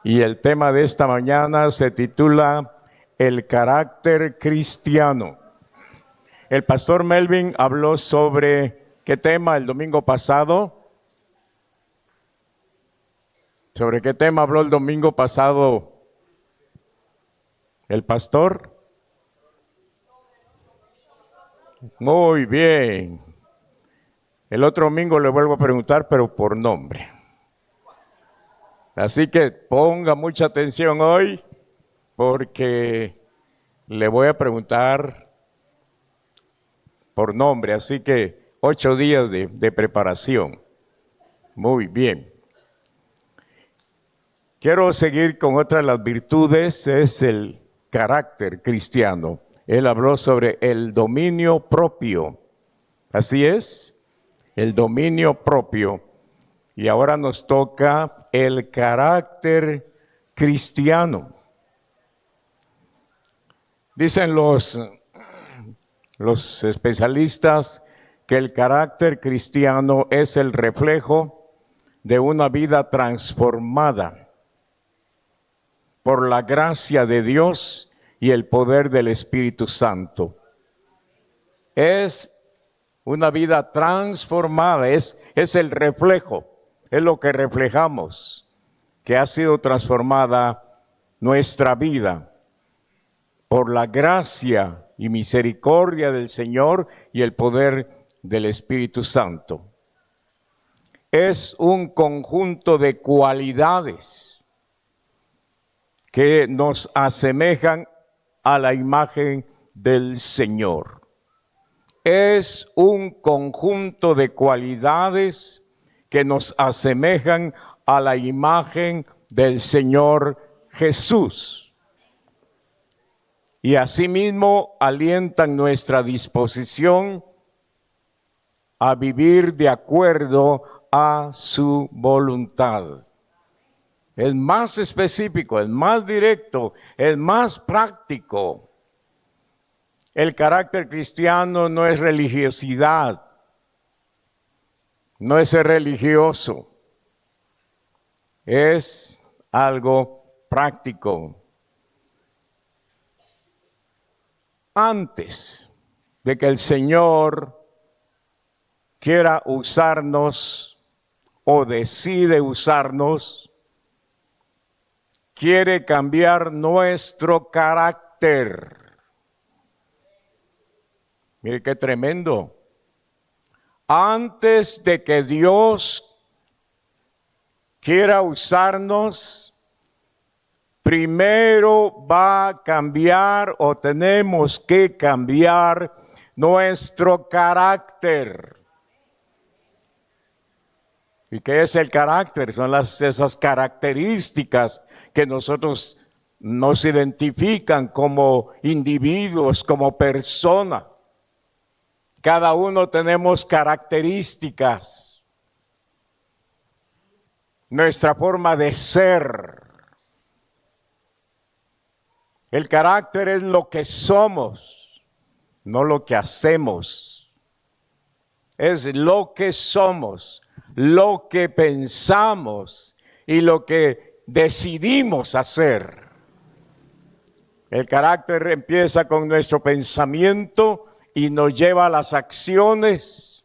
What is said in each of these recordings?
Y el tema de esta mañana se titula El carácter cristiano. El pastor Melvin habló sobre ¿qué tema el domingo pasado? ¿Sobre qué tema habló el domingo pasado el pastor? Muy bien. El otro domingo le vuelvo a preguntar, pero por nombre. Así que ponga mucha atención hoy, porque le voy a preguntar por nombre. Así que 8 días de preparación. Muy bien. Quiero seguir con otra de las virtudes, es el carácter cristiano. Él habló sobre el dominio propio. Así es, el dominio propio. Y ahora nos toca el carácter cristiano. Dicen los especialistas que el carácter cristiano es el reflejo de una vida transformada por la gracia de Dios y el poder del Espíritu Santo. Es una vida transformada, es el reflejo. Es lo que reflejamos, que ha sido transformada nuestra vida por la gracia y misericordia del Señor y el poder del Espíritu Santo. Es un conjunto de cualidades que nos asemejan a la imagen del Señor. Es un conjunto de cualidades que nos asemejan a la imagen del Señor Jesús. Y asimismo alientan nuestra disposición a vivir de acuerdo a su voluntad. Es más específico, es más directo, es más práctico. El carácter cristiano no es religiosidad. No es ser religioso, es algo práctico. Antes de que el Señor quiera usarnos o decide usarnos, quiere cambiar nuestro carácter. Mire qué tremendo. Antes de que Dios quiera usarnos, primero va a cambiar o tenemos que cambiar nuestro carácter. ¿Y qué es el carácter? Son esas características que nosotros nos identifican como individuos, como personas. Cada uno tenemos características, nuestra forma de ser. El carácter es lo que somos, no lo que hacemos. Es lo que somos, lo que pensamos y lo que decidimos hacer. El carácter empieza con nuestro pensamiento y nos lleva a las acciones,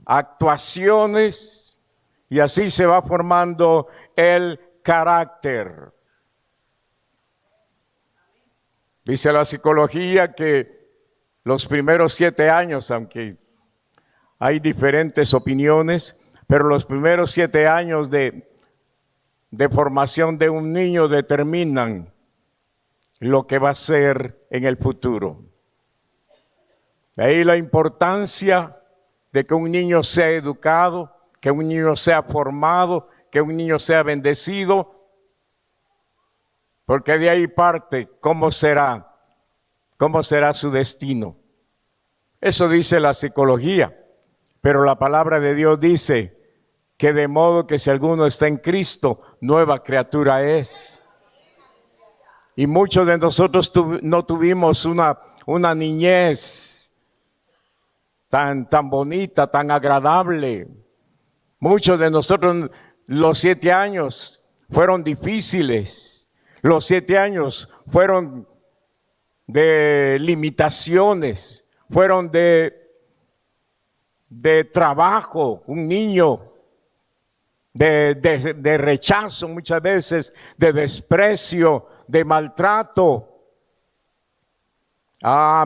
actuaciones, y así se va formando el carácter. Dice la psicología que los primeros 7 años, aunque hay diferentes opiniones, pero los primeros 7 años de formación de un niño determinan lo que va a ser en el futuro. De ahí la importancia de que un niño sea educado, que un niño sea formado, que un niño sea bendecido, porque de ahí parte cómo será su destino. Eso dice la psicología, pero la palabra de Dios dice que de modo que si alguno está en Cristo, nueva criatura es. Y muchos de nosotros no tuvimos una niñez tan bonita, tan agradable. Muchos de nosotros, los 7 años, fueron difíciles. Los 7 años fueron de limitaciones, fueron de trabajo, un niño, de rechazo muchas veces, de desprecio, de maltrato.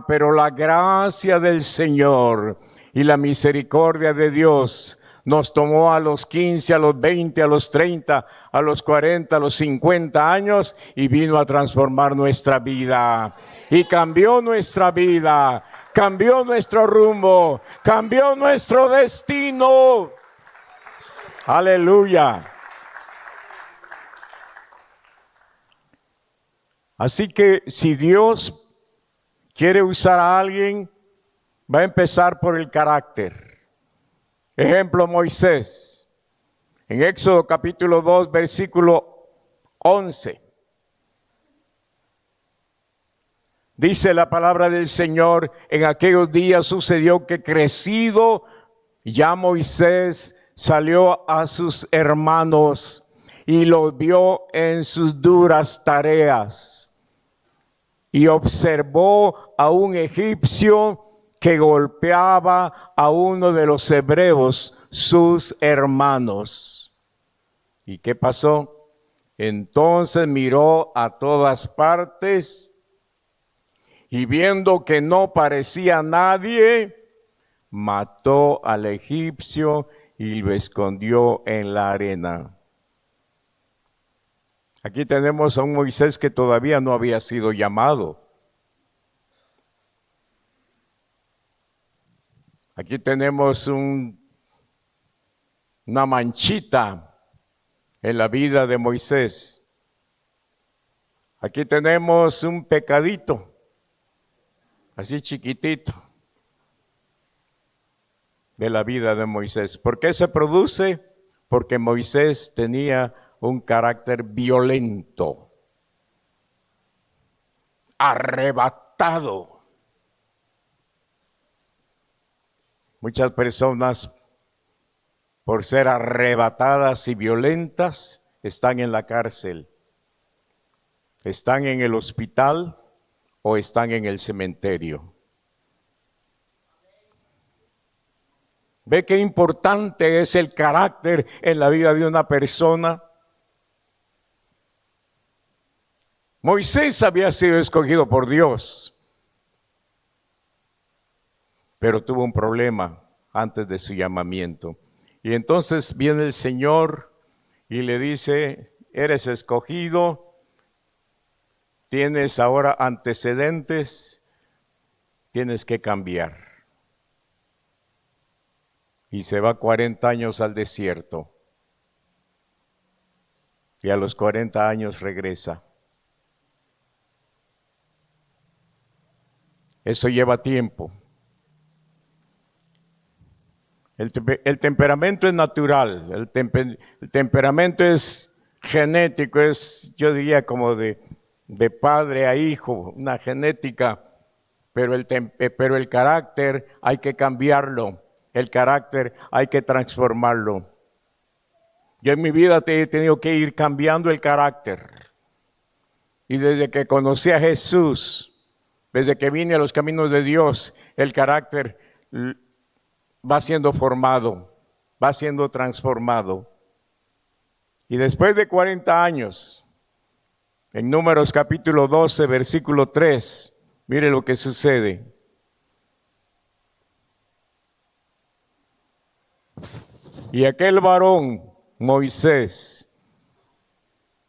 Pero la gracia del Señor y la misericordia de Dios nos tomó a los 15, a los 20, a los 30, a los 40, a los 50 años y vino a transformar nuestra vida. Y cambió nuestra vida, cambió nuestro rumbo, cambió nuestro destino. Aleluya. Así que si Dios quiere usar a alguien, va a empezar por el carácter. Ejemplo, Moisés. En Éxodo capítulo 2, versículo 11. Dice la palabra del Señor: en aquellos días sucedió que crecido ya Moisés salió a sus hermanos y los vio en sus duras tareas. Y observó a un egipcio que golpeaba a uno de los hebreos, sus hermanos. ¿Y qué pasó? Entonces miró a todas partes y viendo que no parecía nadie, mató al egipcio y lo escondió en la arena. Aquí tenemos a un Moisés que todavía no había sido llamado. Aquí tenemos una manchita en la vida de Moisés. Aquí tenemos un pecadito, así chiquitito, de la vida de Moisés. ¿Por qué se produce? Porque Moisés tenía un carácter violento, arrebatado. Muchas personas, por ser arrebatadas y violentas, están en la cárcel, están en el hospital o están en el cementerio. ¿Ve qué importante es el carácter en la vida de una persona? Moisés había sido escogido por Dios, pero tuvo un problema antes de su llamamiento. Y entonces viene el Señor y le dice: eres escogido, tienes ahora antecedentes, tienes que cambiar. Y se va 40 años al desierto. Y a los 40 años regresa. Eso lleva tiempo. El temperamento es natural, el temperamento es genético, es, yo diría, como de padre a hijo, una genética, pero el carácter hay que cambiarlo, el carácter hay que transformarlo. Yo en mi vida he tenido que ir cambiando el carácter, y desde que conocí a Jesús, desde que vine a los caminos de Dios, el carácter va siendo formado, va siendo transformado. Y después de 40 años, en Números capítulo 12, versículo 3, mire lo que sucede. Y aquel varón, Moisés,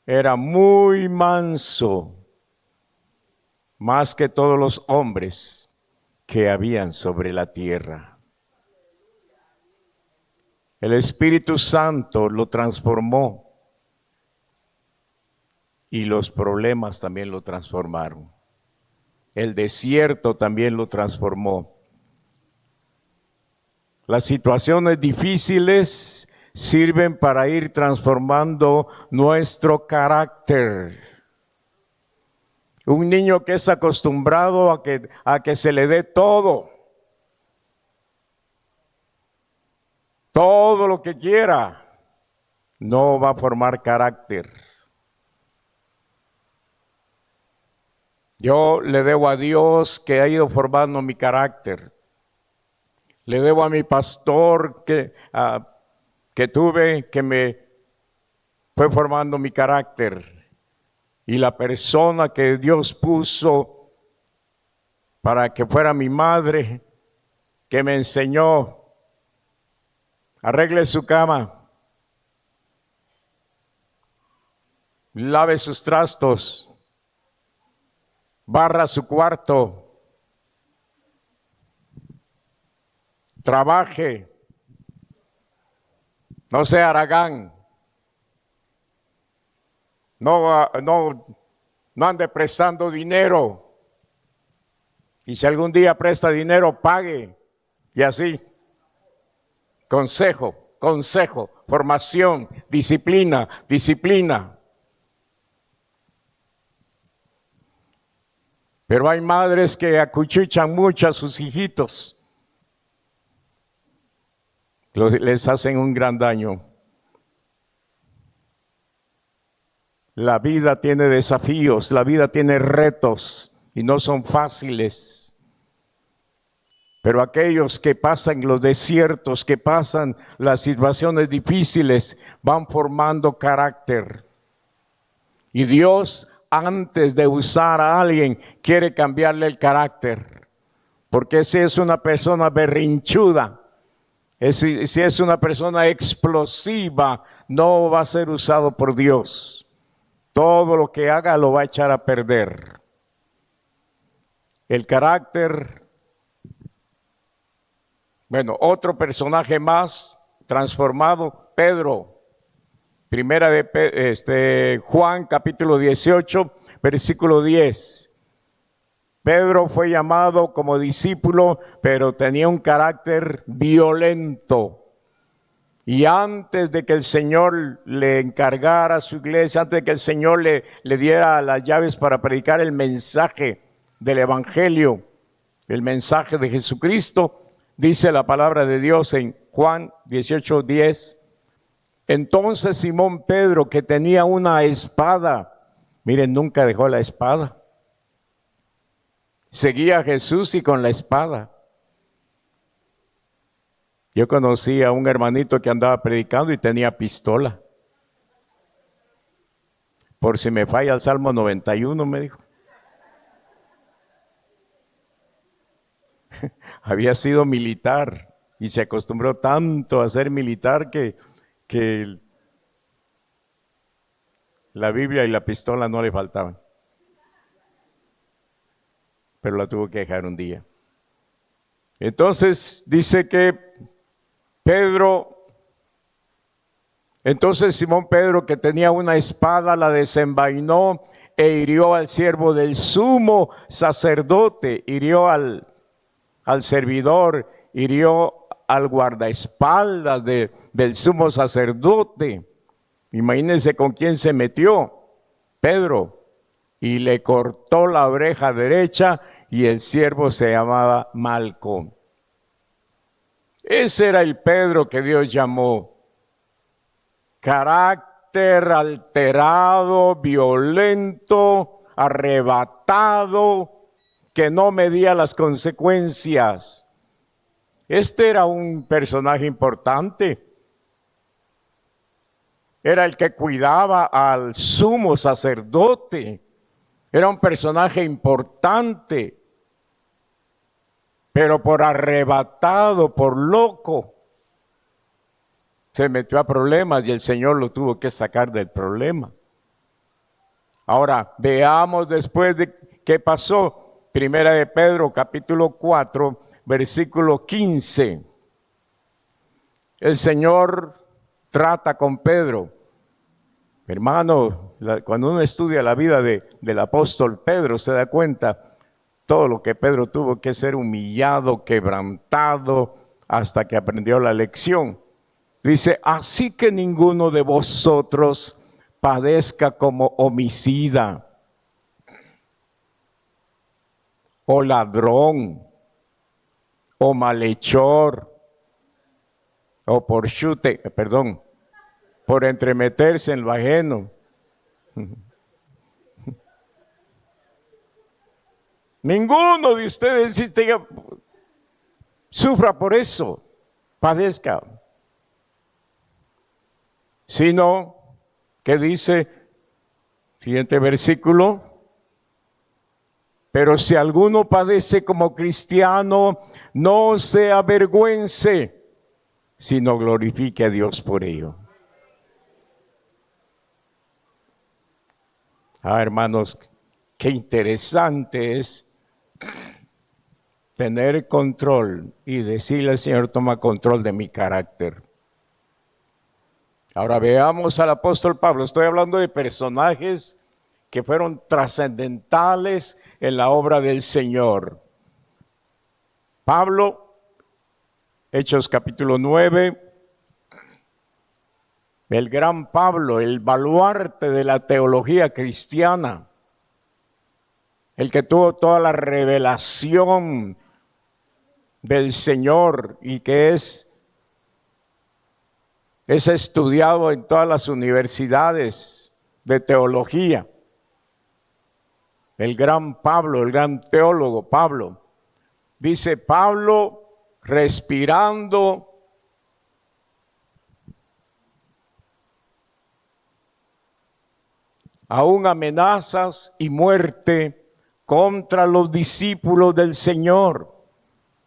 era muy manso, más que todos los hombres que habían sobre la tierra. El Espíritu Santo lo transformó y los problemas también lo transformaron. El desierto también lo transformó. Las situaciones difíciles sirven para ir transformando nuestro carácter. Un niño que es acostumbrado a que se le dé todo lo que quiera, no va a formar carácter. Yo le debo a Dios que ha ido formando mi carácter. Le debo a mi pastor que tuve, que me fue formando mi carácter. Y la persona que Dios puso para que fuera mi madre, que me enseñó, arregle su cama, lave sus trastos, barra su cuarto, trabaje, no sea haragán, no ande prestando dinero. Y si algún día presta dinero, pague. Y así, consejo, formación, disciplina. Pero hay madres que acuchillan mucho a sus hijitos. Les hacen un gran daño. La vida tiene desafíos, la vida tiene retos y no son fáciles. Pero aquellos que pasan los desiertos, que pasan las situaciones difíciles, van formando carácter. Y Dios, antes de usar a alguien, quiere cambiarle el carácter. Porque si es una persona berrinchuda, si es una persona explosiva, no va a ser usado por Dios. Todo lo que haga lo va a echar a perder. El carácter. Bueno, otro personaje más transformado, Pedro. Primera de Juan, capítulo 18, versículo 10. Pedro fue llamado como discípulo, pero tenía un carácter violento. Y antes de que el Señor le encargara a su iglesia, antes de que el Señor le diera las llaves para predicar el mensaje del Evangelio, el mensaje de Jesucristo, dice la palabra de Dios en Juan 18:10. Entonces Simón Pedro, que tenía una espada, miren, nunca dejó la espada. Seguía a Jesús y con la espada. Yo conocí a un hermanito que andaba predicando y tenía pistola. Por si me falla el Salmo 91, me dijo. Había sido militar y se acostumbró tanto a ser militar que la Biblia y la pistola no le faltaban. Pero la tuvo que dejar un día. Entonces dice que entonces Simón Pedro, que tenía una espada, la desenvainó e hirió al siervo del sumo sacerdote, hirió al servidor, hirió al guardaespaldas del sumo sacerdote. Imagínense con quién se metió, Pedro, y le cortó la oreja derecha y el siervo se llamaba Malco. Ese era el Pedro que Dios llamó. Carácter alterado, violento, arrebatado, que no medía las consecuencias. Este era un personaje importante. Era el que cuidaba al sumo sacerdote. Era un personaje importante. Pero por arrebatado, por loco, se metió a problemas y el Señor lo tuvo que sacar del problema. Ahora, veamos después de qué pasó. Primera de Pedro, capítulo 4, versículo 15. El Señor trata con Pedro. Hermano, cuando uno estudia la vida del apóstol Pedro, se da cuenta todo lo que Pedro tuvo que ser humillado, quebrantado, hasta que aprendió la lección. Dice, así que ninguno de vosotros padezca como homicida, o ladrón, o malhechor, o por entremeterse en lo ajeno. Ninguno de ustedes sufra por eso, padezca. Sino, ¿qué dice? Siguiente versículo. Pero si alguno padece como cristiano, no se avergüence, sino glorifique a Dios por ello. Hermanos, qué interesante es tener control y decirle al Señor, toma control de mi carácter. Ahora veamos al apóstol Pablo. Estoy hablando de personajes que fueron trascendentales en la obra del Señor. Pablo, Hechos capítulo 9, el gran Pablo, el baluarte de la teología cristiana, el que tuvo toda la revelación del Señor y que es estudiado en todas las universidades de teología. El gran Pablo, el gran teólogo Pablo. Dice Pablo, respirando aún amenazas y muerte contra los discípulos del Señor.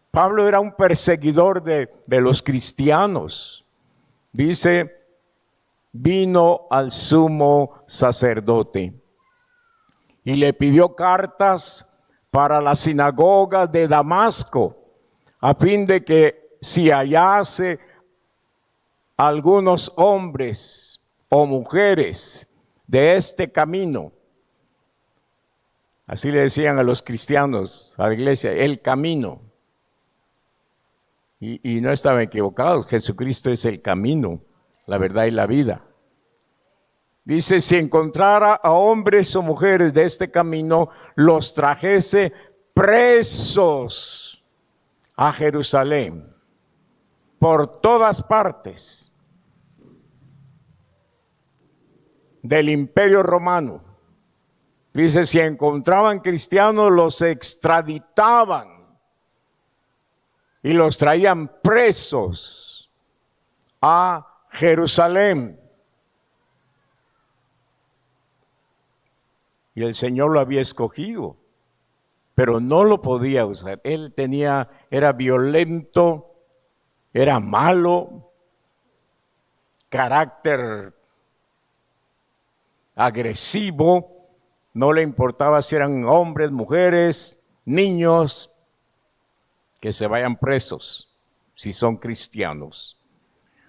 Pablo era un perseguidor de los cristianos. Dice, vino al sumo sacerdote y le pidió cartas para las sinagogas de Damasco, a fin de que si hallase algunos hombres o mujeres de este camino, así le decían a los cristianos, a la iglesia, el camino. Y no estaban equivocados, Jesucristo es el camino, la verdad y la vida. Dice, si encontrara a hombres o mujeres de este camino, los trajese presos a Jerusalén, por todas partes del Imperio Romano. Dice, si encontraban cristianos, los extraditaban y los traían presos a Jerusalén. Y el Señor lo había escogido, pero no lo podía usar. Él era violento, era malo, carácter agresivo, no le importaba si eran hombres, mujeres, niños, que se vayan presos si son cristianos.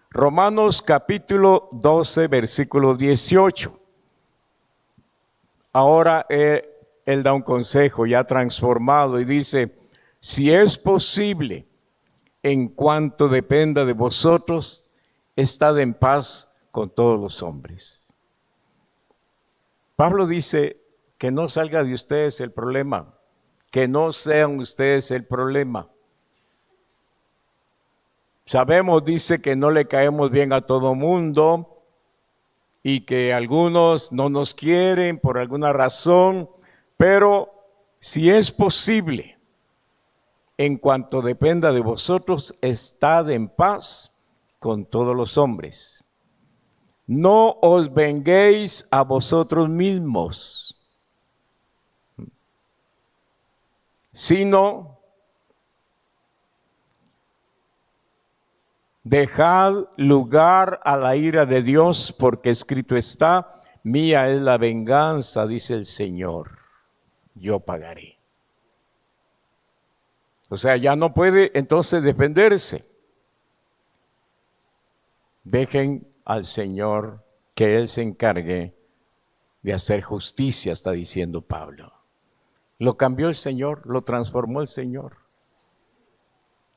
Romanos capítulo 12, versículo 18. Ahora él da un consejo ya transformado y dice, si es posible, en cuanto dependa de vosotros, estad en paz con todos los hombres. Pablo dice que no salga de ustedes el problema, que no sean ustedes el problema. Sabemos, dice, que no le caemos bien a todo mundo y que algunos no nos quieren por alguna razón, pero si es posible, en cuanto dependa de vosotros, estad en paz con todos los hombres. No os venguéis a vosotros mismos, sino dejad lugar a la ira de Dios, porque escrito está, mía es la venganza, dice el Señor, yo pagaré. O sea, ya no puede entonces defenderse. Dejen al Señor que Él se encargue de hacer justicia, está diciendo Pablo. Lo cambió el Señor, lo transformó el Señor.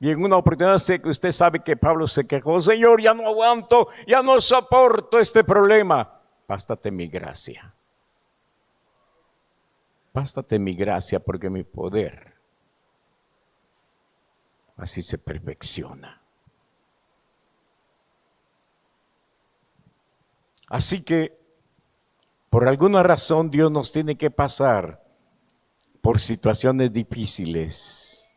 Y en una oportunidad sé que usted sabe que Pablo se quejó, Señor, ya no aguanto, ya no soporto este problema. Bástate mi gracia. Bástate mi gracia porque mi poder así se perfecciona. Así que por alguna razón Dios nos tiene que pasar por situaciones difíciles.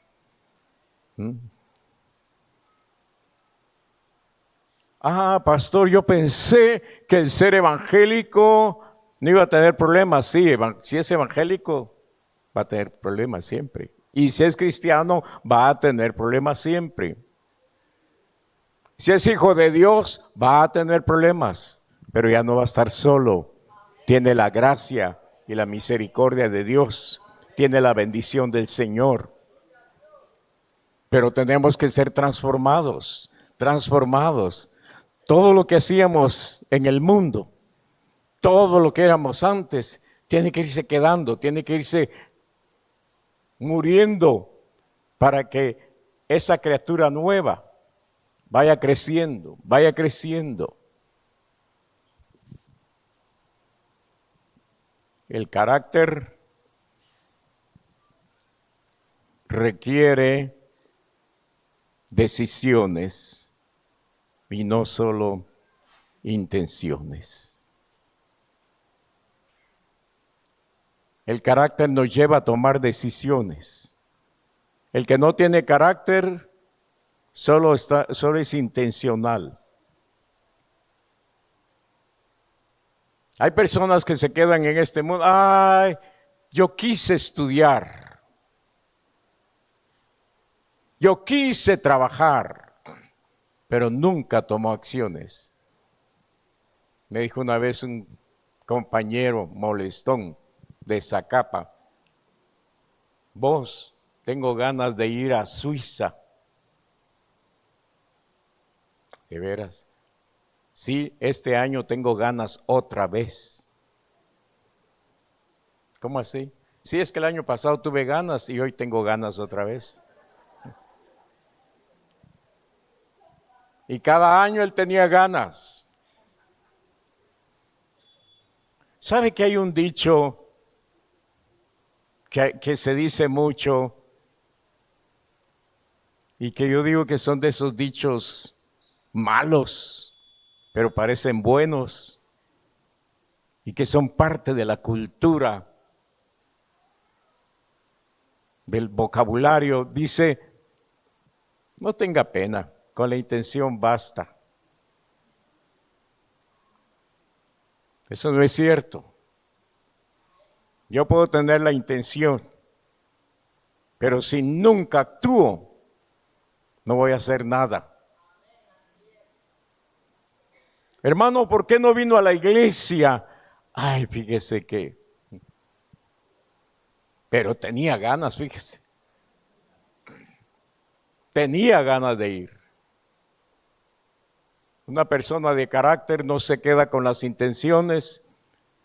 Pastor, yo pensé que el ser evangélico no iba a tener problemas. Sí, si es evangélico, va a tener problemas siempre. Y si es cristiano, va a tener problemas siempre. Si es hijo de Dios, va a tener problemas, pero ya no va a estar solo. Tiene la gracia y la misericordia de Dios. Tiene la bendición del Señor. Pero tenemos que ser transformados. Todo lo que hacíamos en el mundo, todo lo que éramos antes, tiene que irse quedando, tiene que irse muriendo para que esa criatura nueva vaya creciendo. El carácter requiere decisiones y no solo intenciones. El carácter nos lleva a tomar decisiones. El que no tiene carácter solo es intencional. Hay personas que se quedan en este mundo. Yo quise estudiar. Yo quise trabajar, pero nunca tomó acciones. Me dijo una vez un compañero molestón de Zacapa: vos, tengo ganas de ir a Suiza. ¿De veras? Sí, este año tengo ganas otra vez. ¿Cómo así? Sí, es que el año pasado tuve ganas y hoy tengo ganas otra vez. Y cada año él tenía ganas. ¿Sabe que hay un dicho que se dice mucho y que yo digo que son de esos dichos malos, pero parecen buenos y que son parte de la cultura, del vocabulario? Dice: no tenga pena, con la intención basta. Eso no es cierto. Yo puedo tener la intención, pero si nunca actúo, no voy a hacer nada. Hermano, ¿por qué no vino a la iglesia? Fíjese que... Pero tenía ganas, fíjese. Tenía ganas de ir. Una persona de carácter no se queda con las intenciones,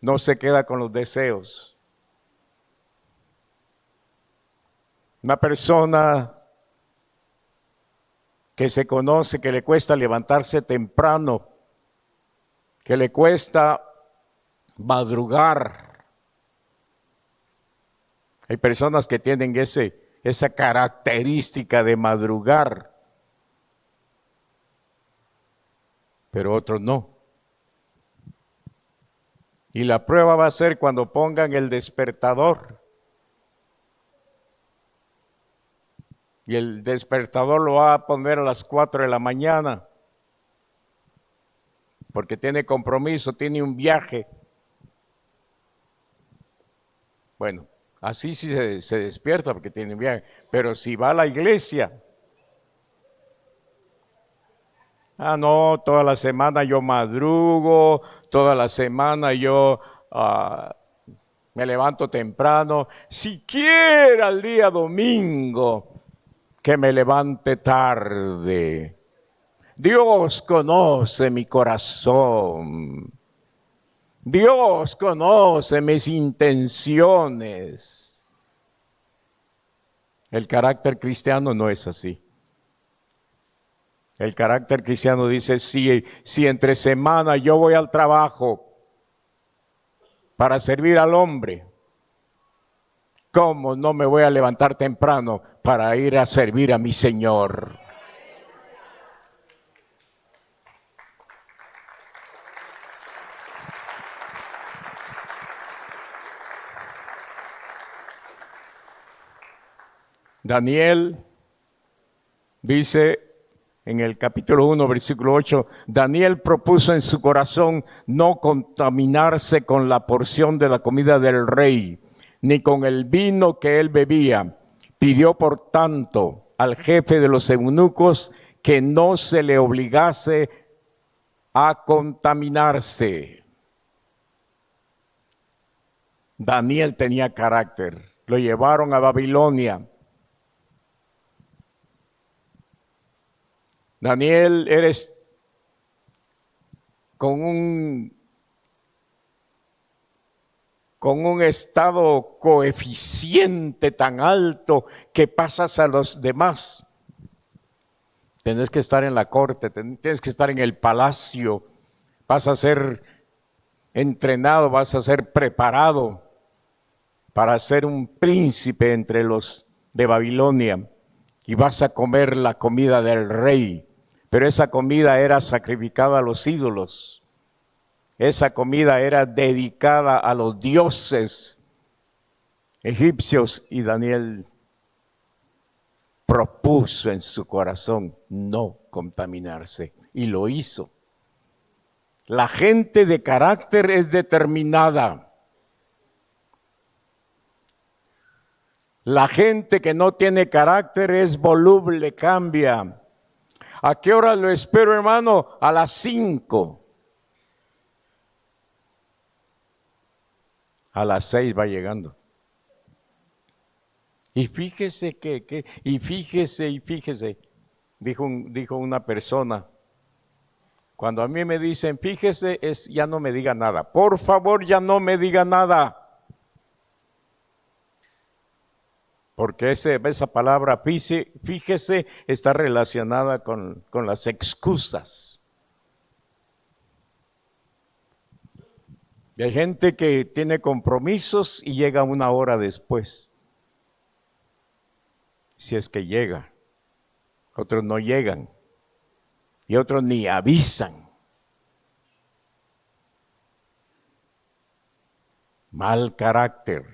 no se queda con los deseos. Una persona que se conoce, que le cuesta levantarse temprano, que le cuesta madrugar. Hay personas que tienen esa característica de madrugar, pero otros no. Y la prueba va a ser cuando pongan el despertador. Y el despertador lo va a poner a las 4 de la mañana, porque tiene compromiso, tiene un viaje. Bueno, así sí se despierta porque tiene un viaje. Pero si va a la iglesia, no, toda la semana yo madrugo, toda la semana yo me levanto temprano, siquiera el día domingo que me levante tarde. Dios conoce mi corazón. Dios conoce mis intenciones. El carácter cristiano no es así. El carácter cristiano dice: si entre semana yo voy al trabajo para servir al hombre, ¿cómo no me voy a levantar temprano para ir a servir a mi Señor? Daniel dice en el capítulo 1, versículo 8, Daniel propuso en su corazón no contaminarse con la porción de la comida del rey, ni con el vino que él bebía. Pidió, por tanto, al jefe de los eunucos que no se le obligase a contaminarse. Daniel tenía carácter. Lo llevaron a Babilonia. Daniel, eres con un estado coeficiente tan alto que pasas a los demás. Tienes que estar en la corte, tienes que estar en el palacio, vas a ser entrenado, vas a ser preparado para ser un príncipe entre los de Babilonia y vas a comer la comida del rey. Pero esa comida era sacrificada a los ídolos. Esa comida era dedicada a los dioses egipcios y Daniel propuso en su corazón no contaminarse y lo hizo. La gente de carácter es determinada. La gente que no tiene carácter es voluble, cambia. ¿A qué hora lo espero, hermano? A las 5. A las 6 va llegando. Y fíjese fíjese, dijo una persona. Cuando a mí me dicen, fíjese, ya no me diga nada. Por favor, ya no me diga nada. Porque esa palabra, fíjese, está relacionada con las excusas. Y hay gente que tiene compromisos y llega 1 hora después. Si es que llega. Otros no llegan. Y otros ni avisan. Mal carácter,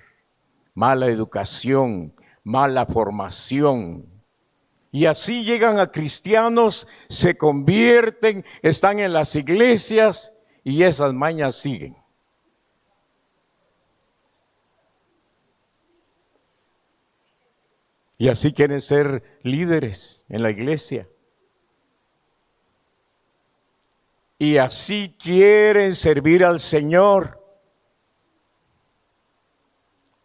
mala educación, mala formación. Y así llegan a cristianos, se convierten, están en las iglesias y esas mañas siguen. Y así quieren ser líderes en la iglesia. Y así quieren servir al Señor.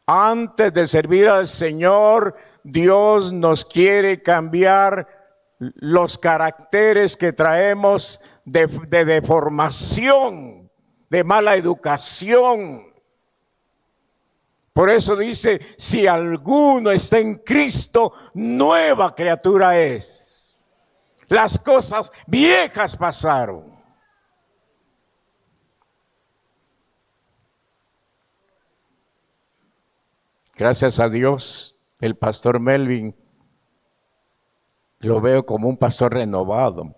Antes de servir al Señor, Dios nos quiere cambiar los caracteres que traemos de deformación, de mala educación. Por eso dice, si alguno está en Cristo, nueva criatura es. Las cosas viejas pasaron. Gracias a Dios, el pastor Melvin lo veo como un pastor renovado.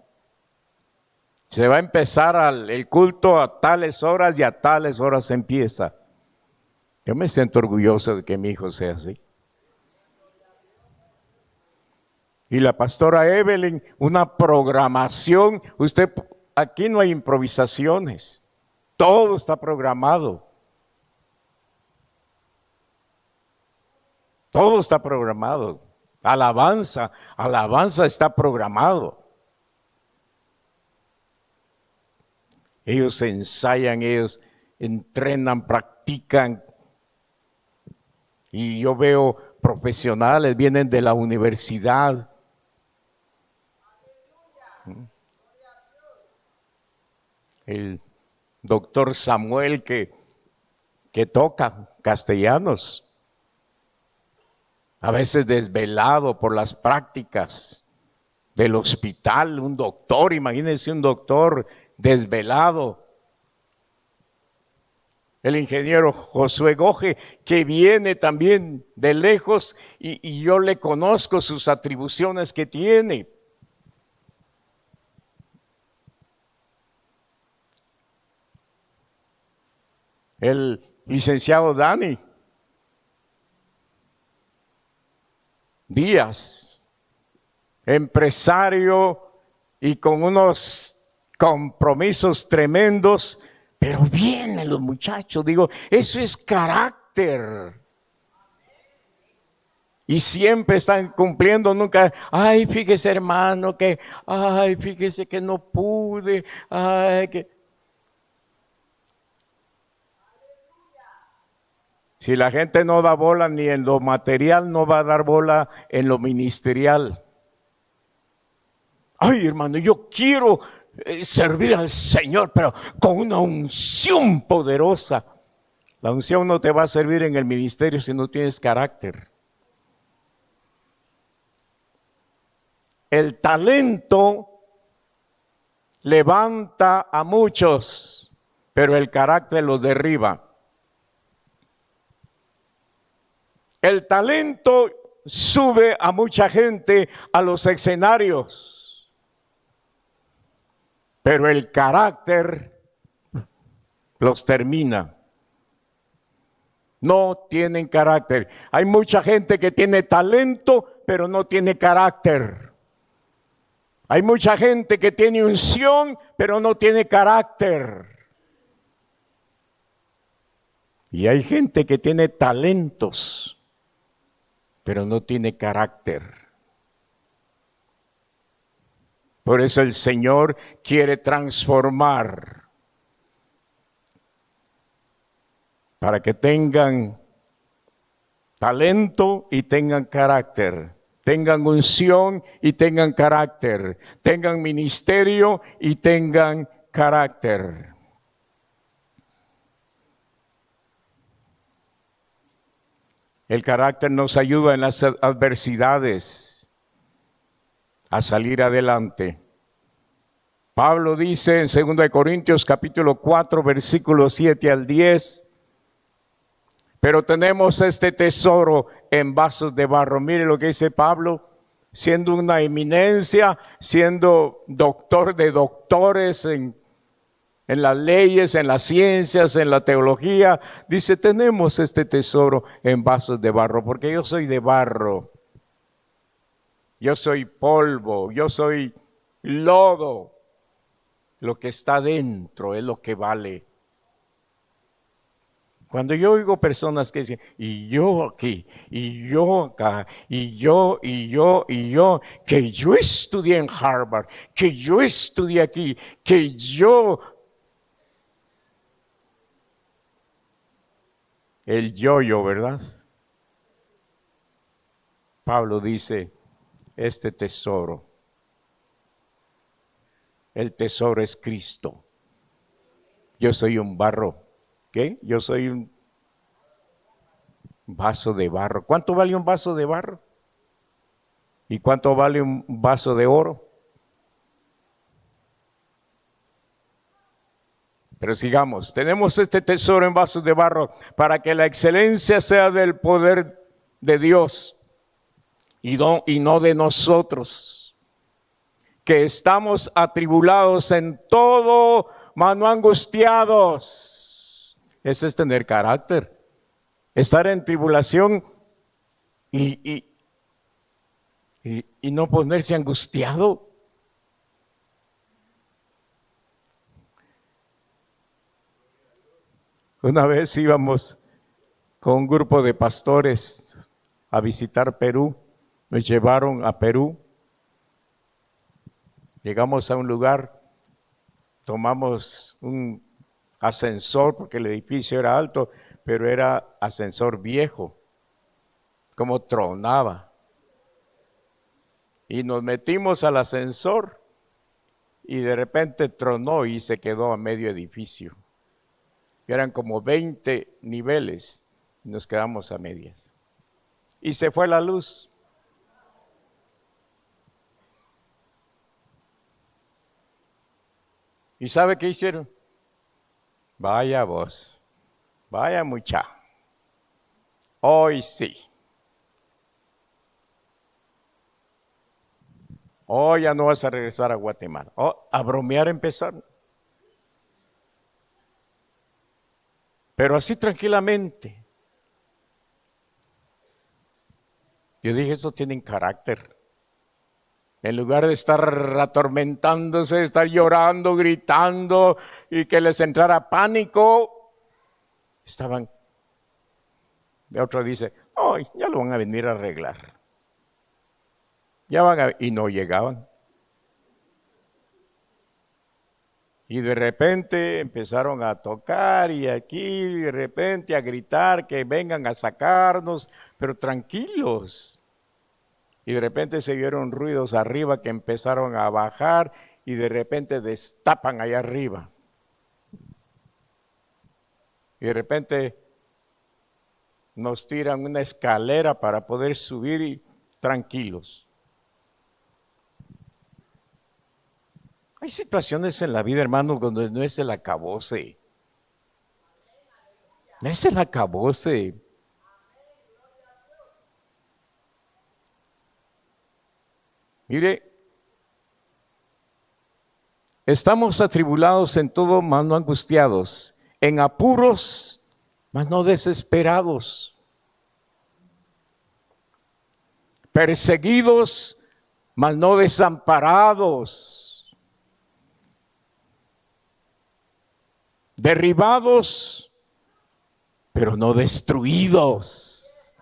Se va a empezar el culto a tales horas y a tales horas empieza. Yo me siento orgulloso de que mi hijo sea así. Y la pastora Evelyn, una programación. Aquí no hay improvisaciones. Todo está programado. Todo está programado. Alabanza está programado. Ellos ensayan, ellos entrenan, practican. Y yo veo profesionales, vienen de la universidad. El doctor Samuel que toca castellanos. A veces desvelado por las prácticas del hospital, un doctor, imagínense un doctor desvelado. El ingeniero Josué Goje, que viene también de lejos y yo le conozco sus atribuciones que tiene. El licenciado Dani Díaz, empresario y con unos compromisos tremendos, pero vienen los muchachos, digo, eso es carácter. Y siempre están cumpliendo, nunca, ay, fíjese hermano, que, ay, fíjese que no pude, ay, que... Si la gente no da bola ni en lo material, no va a dar bola en lo ministerial. Ay, hermano, yo quiero servir al Señor, pero con una unción poderosa. La unción no te va a servir en el ministerio si no tienes carácter. El talento levanta a muchos, pero el carácter los derriba. El talento sube a mucha gente a los escenarios, pero el carácter los termina. No tienen carácter. Hay mucha gente que tiene talento, pero no tiene carácter. Hay mucha gente que tiene unción, pero no tiene carácter. Y hay gente que tiene talentos, pero no tiene carácter. Por eso el Señor quiere transformar para que tengan talento y tengan carácter. Tengan unción y tengan carácter, tengan ministerio y tengan carácter. El carácter nos ayuda en las adversidades a salir adelante. Pablo dice en 2 Corintios capítulo 4, versículos 7 al 10, pero tenemos este tesoro en vasos de barro. Mire lo que dice Pablo, siendo una eminencia, siendo doctor de doctores en las leyes, en las ciencias, en la teología. Dice, tenemos este tesoro en vasos de barro, porque yo soy de barro. Yo soy polvo, yo soy lodo. Lo que está dentro es lo que vale. Cuando yo oigo personas que dicen, y yo aquí, y yo acá, y yo, que yo estudié en Harvard, que yo estudié aquí, que yo... El yo, ¿verdad? Pablo dice, este tesoro, el tesoro es Cristo. Yo soy un barro. ¿Qué? Yo soy un vaso de barro. ¿Cuánto vale un vaso de barro? ¿Y cuánto vale un vaso de oro? Pero sigamos, tenemos este tesoro en vasos de barro para que la excelencia sea del poder de Dios y no de nosotros, que estamos atribulados en todo, mas no angustiados. Eso es tener carácter. Estar en tribulación y no ponerse angustiado. Una vez íbamos con un grupo de pastores a visitar Perú. Nos llevaron a Perú. Llegamos a un lugar, tomamos un ascensor porque el edificio era alto, pero era ascensor viejo, como tronaba. Y nos metimos al ascensor y de repente tronó y se quedó a medio edificio. Eran como 20 niveles y nos quedamos a medias. Y se fue la luz. ¿Y sabe qué hicieron? Vaya vos, vaya mucha. Hoy sí. Hoy ya no vas a regresar a Guatemala. A bromear empezaron. Pero así tranquilamente. Yo dije, esos tienen carácter. En lugar de estar atormentándose, de estar llorando, gritando y que les entrara pánico, estaban. De otro dice, ay, ya lo van a venir a arreglar. Ya van a, y no llegaban. Y de repente empezaron a tocar y aquí de repente a gritar que vengan a sacarnos, pero tranquilos. Y de repente se vieron ruidos arriba que empezaron a bajar y de repente destapan allá arriba. Y de repente nos tiran una escalera para poder subir y tranquilos. Hay situaciones en la vida, hermano, donde no es el acabose. No es el acabose. Mire, estamos atribulados en todo, mas no angustiados, en apuros, mas no desesperados, perseguidos, mas no desamparados, derribados, pero no destruidos.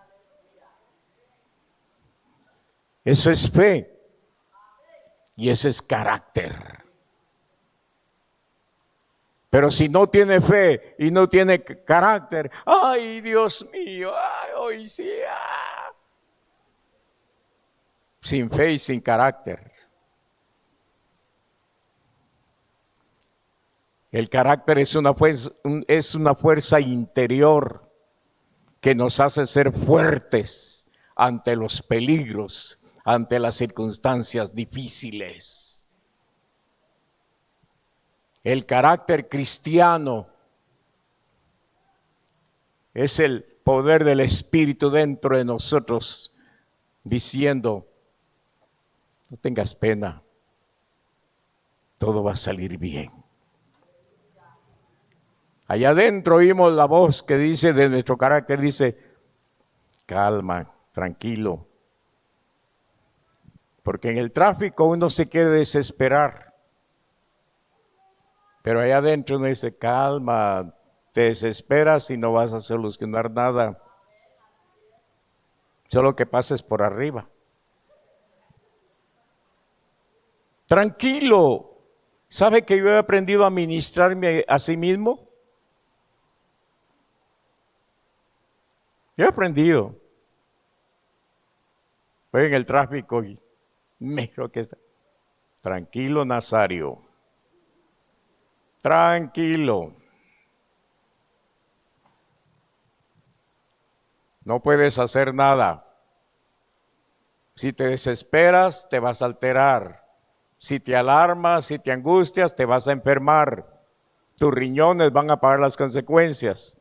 Eso es fe. Y eso es carácter. Pero si no tiene fe y no tiene carácter, ay, Dios mío, ay, hoy sí. Sin fe y sin carácter. El carácter es una fuerza interior que nos hace ser fuertes ante los peligros, ante las circunstancias difíciles. El carácter cristiano es el poder del Espíritu dentro de nosotros, diciendo, no tengas pena, todo va a salir bien. Allá adentro oímos la voz que dice de nuestro carácter, dice, calma, tranquilo. Porque en el tráfico uno se quiere desesperar. Pero allá adentro uno dice, calma, te desesperas y no vas a solucionar nada. Solo que pases por arriba. Tranquilo. ¿Sabe que yo he aprendido a ministrarme a sí mismo? Yo he aprendido. Voy en el tráfico y miro que está. Tranquilo, Nazario. Tranquilo. No puedes hacer nada. Si te desesperas, te vas a alterar. Si te alarmas, si te angustias, te vas a enfermar. Tus riñones van a pagar las consecuencias.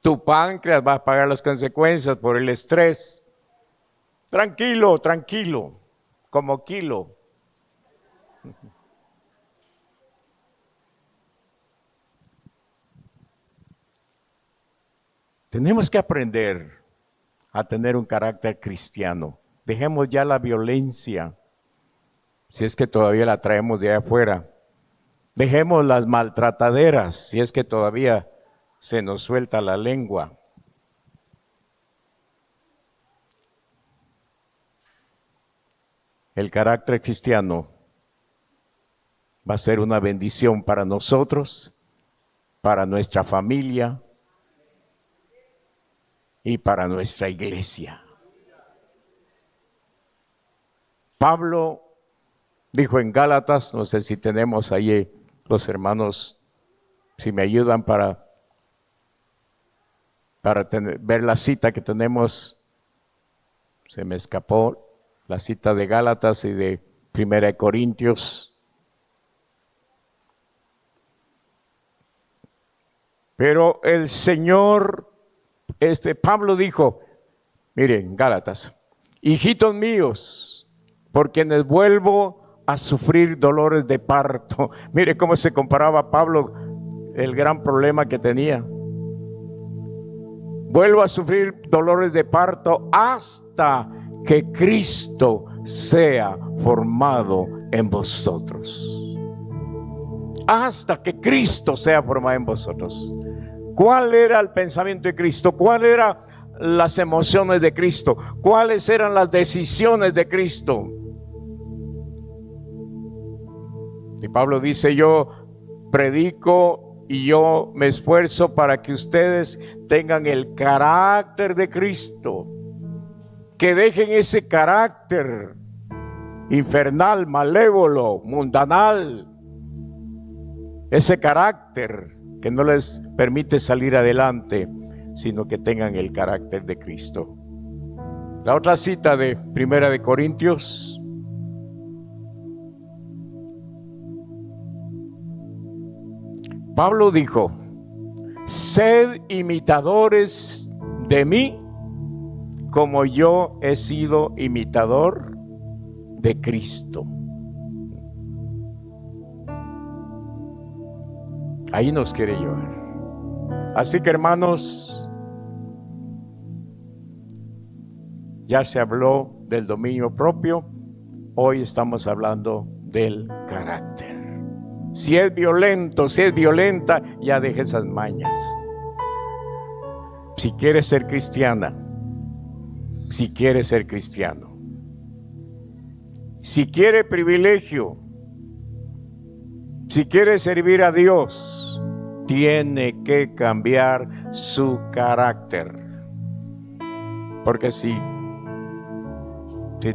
Tu páncreas va a pagar las consecuencias por el estrés. Tranquilo, tranquilo, como kilo. Tenemos que aprender a tener un carácter cristiano. Dejemos ya la violencia, si es que todavía la traemos de afuera. Dejemos las maltrataderas, si es que todavía se nos suelta la lengua. El carácter cristiano va a ser una bendición para nosotros, para nuestra familia y para nuestra iglesia. Pablo dijo en Gálatas, no sé si tenemos ahí los hermanos, si me ayudan para ver la cita que tenemos, se me escapó la cita de Gálatas y de Primera de Corintios. Pero el Señor, Pablo dijo, miren, Gálatas, hijitos míos, por quienes vuelvo a sufrir dolores de parto. Mire cómo se comparaba Pablo el gran problema que tenía. Vuelvo a sufrir dolores de parto hasta que Cristo sea formado en vosotros. Hasta que Cristo sea formado en vosotros. ¿Cuál era el pensamiento de Cristo? ¿Cuáles eran las emociones de Cristo? ¿Cuáles eran las decisiones de Cristo? Y Pablo dice: yo predico y yo me esfuerzo para que ustedes tengan el carácter de Cristo, que dejen ese carácter infernal, malévolo, mundanal, ese carácter que no les permite salir adelante, sino que tengan el carácter de Cristo. La otra cita de Primera de Corintios, Pablo dijo: sed imitadores de mí, como yo he sido imitador de Cristo. Ahí nos quiere llevar. Así que, hermanos, ya se habló del dominio propio. Hoy estamos hablando del carácter. Si es violento, si es violenta, ya deje esas mañas. Si quieres ser cristiana, si quiere ser cristiano, si quiere privilegio, si quiere servir a Dios, tiene que cambiar su carácter. Porque si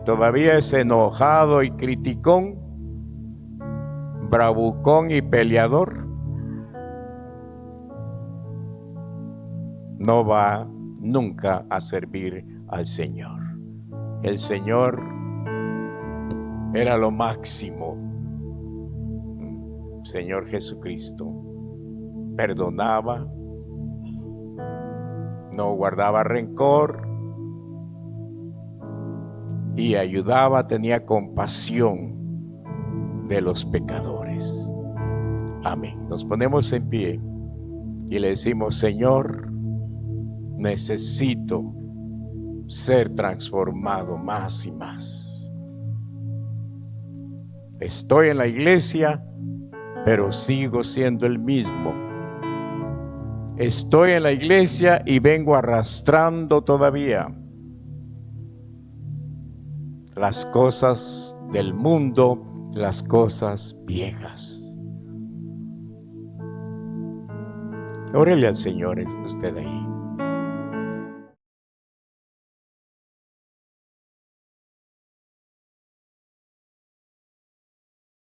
todavía es enojado y criticón, bravucón y peleador, no va nunca a servir al Señor. El Señor era lo máximo. Señor Jesucristo perdonaba, no guardaba rencor y ayudaba, tenía compasión de los pecadores. Amén. Nos ponemos en pie y le decimos: Señor, necesito ser transformado más y más. Estoy en la iglesia, pero sigo siendo el mismo. Estoy en la iglesia y vengo arrastrando todavía las cosas del mundo, las cosas viejas. Órele al Señor usted ahí.